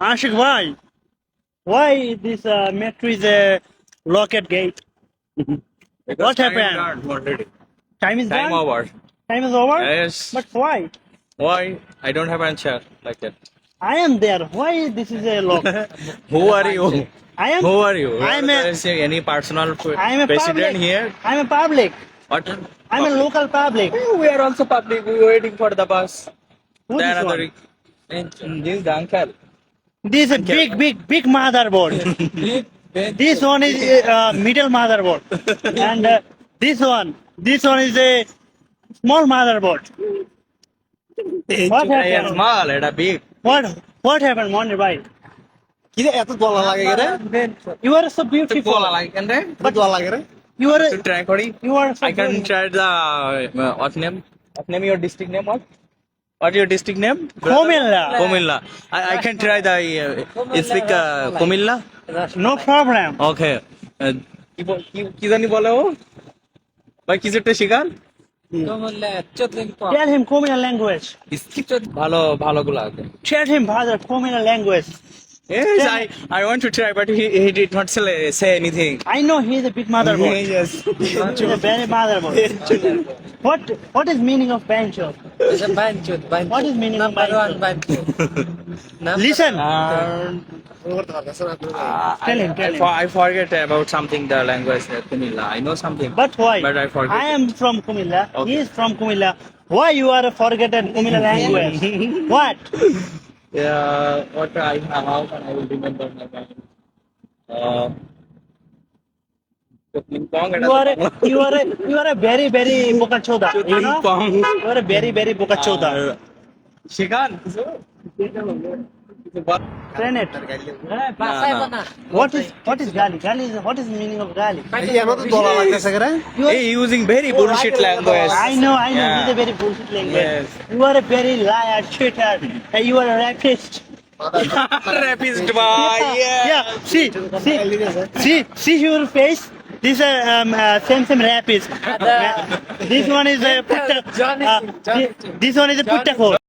Ashik, why? Why this metro is a locked gate? Because What time happened? done already. Time is Time done? over. Time is over? Yes. But why? Why? I don't have answer like that. I am there. Why this is a lock? Who are you? I am. Who are you? I am There a. is any personal I am a president public. here? I am a public. What? I'm a local public. We are also public. We are waiting for the bus. Who Then this another. one? This is the uncle. This is a big motherboard. This one is middle motherboard, and this one is a small motherboard. What Yeah, happened? small, এটা big. What happened, Monday bhai? কিরে এত দলা লাগে রে You are so তো beautiful. বলা লাগে কেন রে? এত দলা লাগে রে You are To try করি. you are so I can good. try the what name? What name your district name? What your district name? Komilla. Komilla. I can try the speak Komilla. No problem. Okay. কি জানি বলে ও? ভাই কিছু একটা শিখান? Tell him Komilla language. ভালো ভালো গুলো আছে। Tell him father Komilla language. Yes, I want to try, but he did not say anything. I know he is a big motherboard. Yes. He is a very motherboard. What is meaning of banjo? It's a banchut. What is meaning of Number one banjo? banchut. Listen. Tell him. I forget about something the language Kumilla. I know something. But why? But I forget. I am from Kumilla. Okay. He is from Kumilla. Why you are forgotten Kumilla language? What? Yeah, what I how can I will remember my mind? Ping pong. You are a very boca choda. You know? Pong. You are a very boca choda. Shikan. Train it. Pasay no. mo na. What is gali? Gali is what is the meaning of gali? এই এত দলা লাগতেছে রে You are, Hey, using very bullshit language. I know. Yeah. This is a very bullshit language. Yes. You are a very liar, cheater, and you are a rapist. Rapist boy. Yeah. See your face. This is same rapist. This one is a putta. Johnny. This one is a putta.